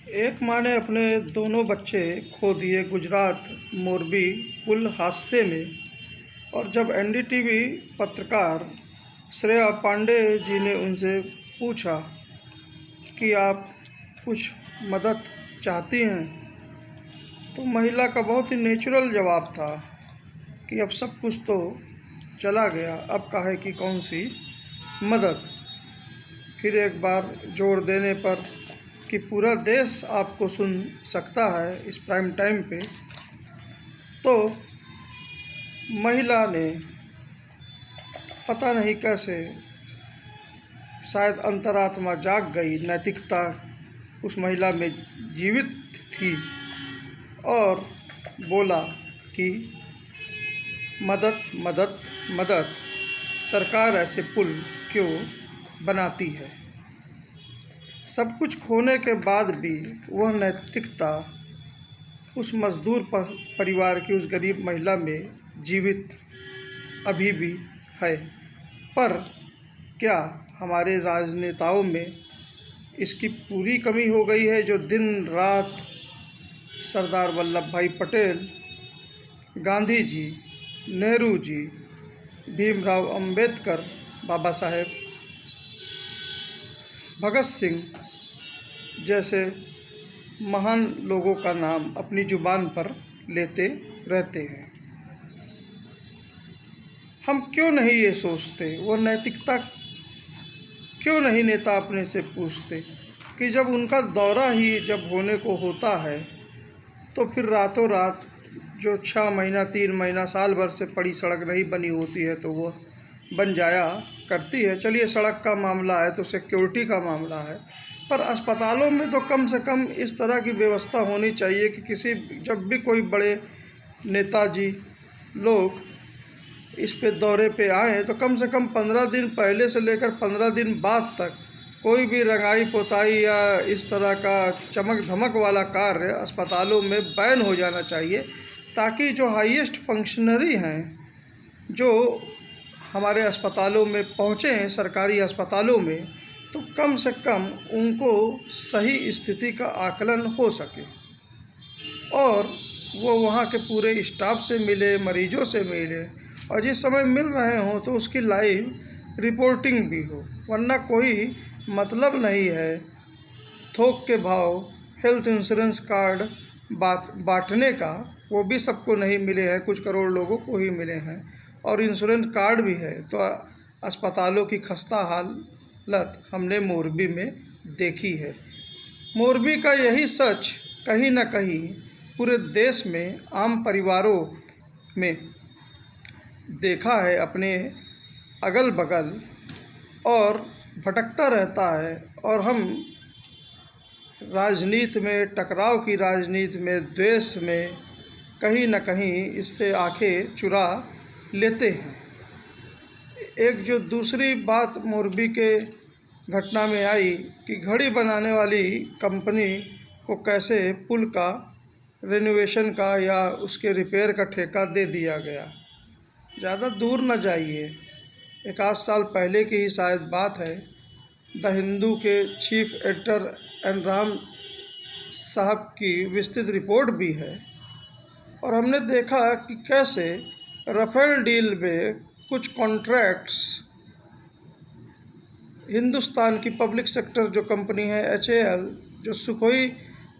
एक माँ ने अपने दोनों बच्चे खो दिए गुजरात मोरबी पुल हादसे में। और जब एनडीटीवी पत्रकार श्रेया पांडे जी ने उनसे पूछा कि आप कुछ मदद चाहती हैं, तो महिला का बहुत ही नेचुरल जवाब था कि अब सब कुछ तो चला गया, अब काहे की कौन सी मदद। फिर एक बार जोर देने पर कि पूरा देश आपको सुन सकता है इस प्राइम टाइम पे, तो महिला ने पता नहीं कैसे, शायद अंतरात्मा जाग गई, नैतिकता उस महिला में जीवित थी और बोला कि मदद मदद मदद, सरकार ऐसे पुल क्यों बनाती है। सब कुछ खोने के बाद भी वह नैतिकता उस मजदूर परिवार की, उस गरीब महिला में जीवित अभी भी है। पर क्या हमारे राजनेताओं में इसकी पूरी कमी हो गई है, जो दिन रात सरदार वल्लभ भाई पटेल, गांधी जी, नेहरू जी, भीमराव अंबेडकर, बाबा साहेब, भगत सिंह जैसे महान लोगों का नाम अपनी जुबान पर लेते रहते हैं। हम क्यों नहीं ये सोचते, वो नैतिकता क्यों नहीं नेता अपने से पूछते कि जब उनका दौरा ही जब होने को होता है, तो फिर रातों रात जो 6 महीना 3 महीना साल भर से पड़ी सड़क नहीं बनी होती है, तो वो बन जाया करती है। चलिए, सड़क का मामला है तो सिक्योरिटी का मामला है, पर अस्पतालों में तो कम से कम इस तरह की व्यवस्था होनी चाहिए कि जब भी कोई बड़े नेताजी लोग इस पे दौरे पे आए, तो कम से कम 15 दिन पहले से लेकर 15 दिन बाद तक कोई भी रंगाई पोताई या इस तरह का चमक धमक वाला कार्य अस्पतालों में बैन हो जाना चाहिए, ताकि जो हाईएस्ट फंक्शनरी हैं, जो हमारे अस्पतालों में पहुँचे हैं, सरकारी अस्पतालों में, तो कम से कम उनको सही स्थिति का आकलन हो सके और वो वहाँ के पूरे स्टाफ से मिले, मरीजों से मिले, और जिस समय मिल रहे हों तो उसकी लाइव रिपोर्टिंग भी हो। वरना कोई मतलब नहीं है थोक के भाव हेल्थ इंश्योरेंस कार्ड बांटने का। वो भी सबको नहीं मिले हैं, कुछ करोड़ लोगों को ही मिले हैं, और इंश्योरेंस कार्ड भी है। तो अस्पतालों की खस्ता हालत हमने मोरबी में देखी है। मोरबी का यही सच कहीं ना कहीं पूरे देश में आम परिवारों में देखा है, अपने अगल बगल, और भटकता रहता है। और हम राजनीति में, टकराव की राजनीति में, द्वेष में कहीं ना कहीं इससे आंखें चुरा लेते हैं। एक जो दूसरी बात मोरबी के घटना में आई कि घड़ी बनाने वाली कंपनी को कैसे पुल का रेनोवेशन का या उसके रिपेयर का ठेका दे दिया गया। ज़्यादा दूर न जाइए, 1 आध साल पहले की ही शायद बात है। द हिंदू के चीफ एडिटर एन राम साहब की विस्तृत रिपोर्ट भी है, और हमने देखा कि कैसे राफेल डील में कुछ कॉन्ट्रैक्ट्स हिंदुस्तान की पब्लिक सेक्टर जो कंपनी है HAL, जो सुखोई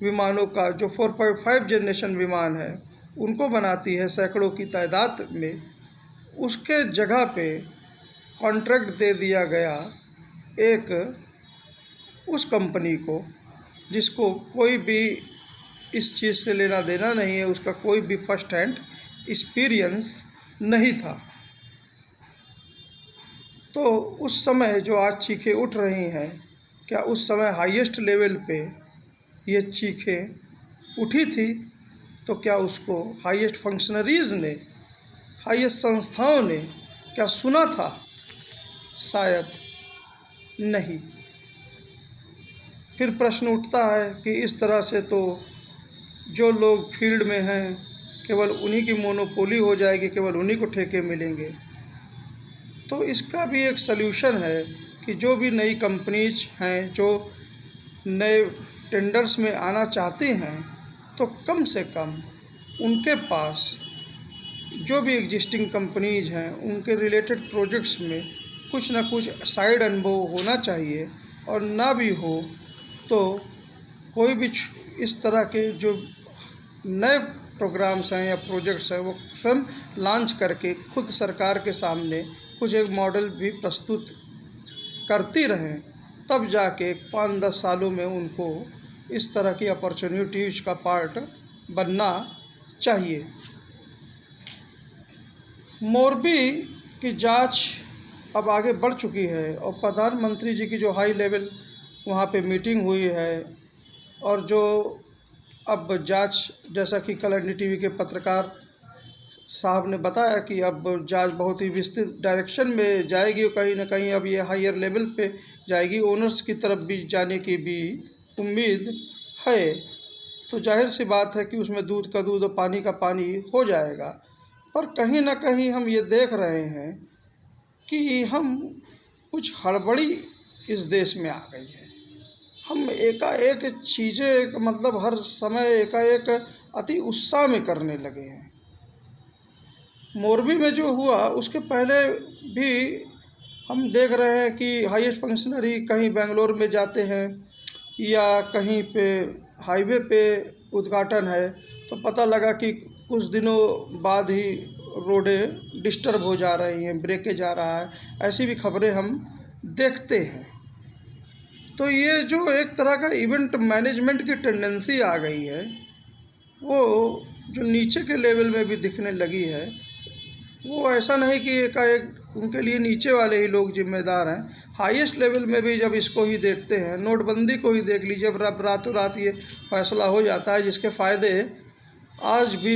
विमानों का जो 4.5 जनरेशन विमान है उनको बनाती है सैकड़ों की तादाद में, उसके जगह पे कॉन्ट्रैक्ट दे दिया गया एक उस कंपनी को जिसको कोई भी इस चीज़ से लेना देना नहीं है, उसका कोई भी फर्स्ट हैंड एक्सपीरियंस नहीं था। तो उस समय जो आज चीखें उठ रही हैं, क्या उस समय हाईएस्ट लेवल पे ये चीखें उठी थी? तो क्या उसको हाईएस्ट फंक्शनरीज़ ने, हाईएस्ट संस्थाओं ने क्या सुना था? शायद नहीं। फिर प्रश्न उठता है कि इस तरह से तो जो लोग फील्ड में हैं केवल उन्हीं की मोनोपोली हो जाएगी, केवल उन्हीं को ठेके मिलेंगे। तो इसका भी एक सल्यूशन है कि जो भी नई कंपनीज हैं, जो नए टेंडर्स में आना चाहती हैं तो कम से कम उनके पास जो भी एग्जिस्टिंग कंपनीज हैं उनके रिलेटेड प्रोजेक्ट्स में कुछ ना कुछ साइड अनुभव होना चाहिए, और ना भी हो तो कोई भी इस तरह के जो नए प्रोग्राम्स हैं या प्रोजेक्ट्स हैं वो स्वयं लॉन्च करके खुद सरकार के सामने कुछ एक मॉडल भी प्रस्तुत करती रहें, तब जाके 5-10 सालों में उनको इस तरह की अपॉर्चुनिटीज़ का पार्ट बनना चाहिए। मोरबी की जांच अब आगे बढ़ चुकी है और प्रधानमंत्री जी की जो हाई लेवल वहाँ पे मीटिंग हुई है, और जो अब जांच, जैसा कि कल NDTV के पत्रकार साहब ने बताया कि अब जांच बहुत ही विस्तृत डायरेक्शन में जाएगी और कहीं ना कहीं अब ये हायर लेवल पे जाएगी, ओनर्स की तरफ भी जाने की भी उम्मीद है। तो जाहिर सी बात है कि उसमें दूध का दूध और पानी का पानी हो जाएगा। पर कहीं ना कहीं हम ये देख रहे हैं कि हम कुछ हड़बड़ी इस देश में आ गई है। हम एकाएक चीज़ें मतलब हर समय एकाएक अति उत्साह में करने लगे हैं। मोरबी में जो हुआ उसके पहले भी हम देख रहे हैं कि हाईएस्ट फंक्शनरी कहीं बेंगलोर में जाते हैं या कहीं पे हाईवे पे उद्घाटन है तो पता लगा कि कुछ दिनों बाद ही रोडें डिस्टर्ब हो जा रही हैं, ब्रेकेज आ रहा है, ऐसी भी खबरें हम देखते हैं। तो ये जो एक तरह का इवेंट मैनेजमेंट की टेंडेंसी आ गई है वो जो नीचे के लेवल में भी दिखने लगी है, वो ऐसा नहीं कि एकाएक उनके लिए नीचे वाले ही लोग जिम्मेदार हैं। हाईएस्ट लेवल में भी जब इसको ही देखते हैं, नोटबंदी को ही देख लीजिए, जब रातों रात ये फैसला हो जाता है जिसके फ़ायदे आज भी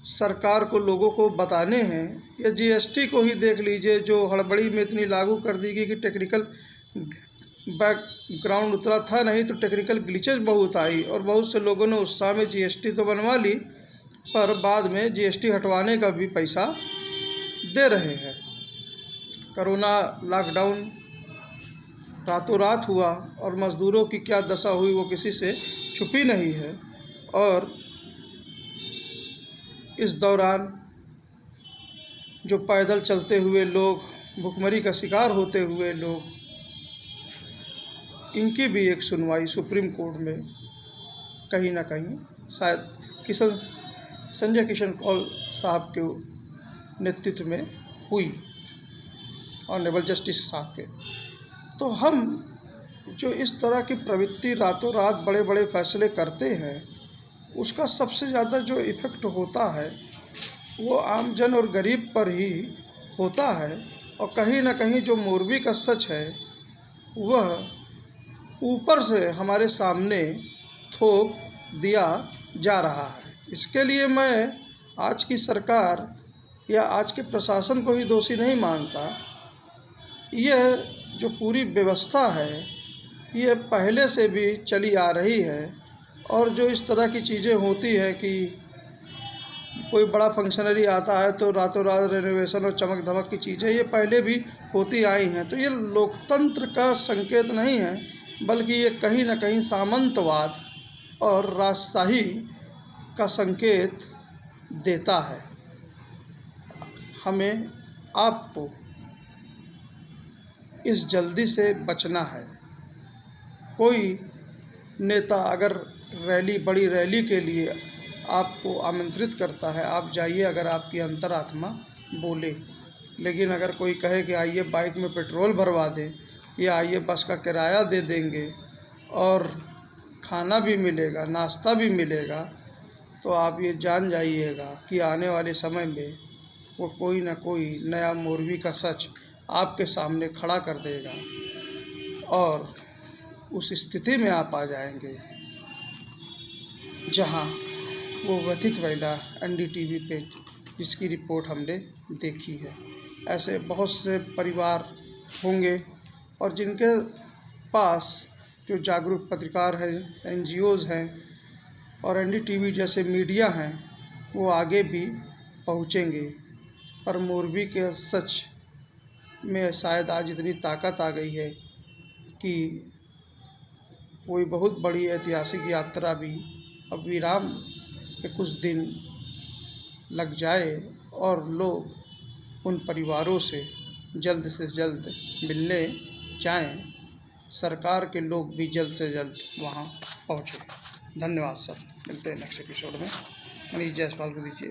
सरकार को लोगों को बताने हैं, या GST को ही देख लीजिए जो हड़बड़ी में इतनी लागू कर दी गई कि टेक्निकल बैकग्राउंड उतना था नहीं तो टेक्निकल ग्लिचेज बहुत आई और बहुत से लोगों ने उत्साह में GST तो बनवा ली, पर बाद में GST हटवाने का भी पैसा दे रहे हैं। कोरोना लॉकडाउन रातों रात हुआ और मज़दूरों की क्या दशा हुई वो किसी से छुपी नहीं है, और इस दौरान जो पैदल चलते हुए लोग, भुखमरी का शिकार होते हुए लोग, इनकी भी एक सुनवाई सुप्रीम कोर्ट में कहीं ना कहीं शायद संजय किशन कौल साहब के नेतृत्व में हुई, ऑनरेबल जस्टिस साहब के। तो हम जो इस तरह की प्रवृत्ति रातों रात बड़े बड़े फैसले करते हैं उसका सबसे ज़्यादा जो इफ़ेक्ट होता है वो आमजन और गरीब पर ही होता है, और कहीं ना कहीं जो मोरबी का सच है वह ऊपर से हमारे सामने थोप दिया जा रहा है। इसके लिए मैं आज की सरकार या आज के प्रशासन को ही दोषी नहीं मानता। यह जो पूरी व्यवस्था है ये पहले से भी चली आ रही है, और जो इस तरह की चीज़ें होती है कि कोई बड़ा फंक्शनरी आता है तो रातों रात रेनोवेशन और चमक धमक की चीज़ें ये पहले भी होती आई हैं। तो ये लोकतंत्र का संकेत नहीं है, बल्कि ये कहीं ना कहीं सामंतवाद और राजशाही का संकेत देता है। हमें आपको इस जल्दी से बचना है। कोई नेता अगर बड़ी रैली के लिए आपको आमंत्रित करता है, आप जाइए अगर आपकी अंतरात्मा बोले, लेकिन अगर कोई कहे कि आइए बाइक में पेट्रोल भरवा दें या आइए बस का किराया दे देंगे और खाना भी मिलेगा, नाश्ता भी मिलेगा, तो आप ये जान जाइएगा कि आने वाले समय में वो कोई ना कोई नया मोरबी का सच आपके सामने खड़ा कर देगा और उस स्थिति में आप आ जाएंगे जहां वो व्यथित महिला NDTV पे जिसकी रिपोर्ट हमने देखी है। ऐसे बहुत से परिवार होंगे और जिनके पास जो जागरूक पत्रकार हैं, NGOs हैं और NDTV जैसे मीडिया हैं वो आगे भी पहुँचेंगे। पर मोरबी के सच में शायद आज इतनी ताकत आ गई है कि कोई बहुत बड़ी ऐतिहासिक यात्रा भी अब विराम पे कुछ दिन लग जाए और लोग उन परिवारों से जल्द मिलने जाएं, सरकार के लोग भी जल्द से जल्द वहां पहुंचे। धन्यवाद सर, मिलते हैं नेक्स्ट एपिसोड में। मनीष जायसवाल को दीजिए।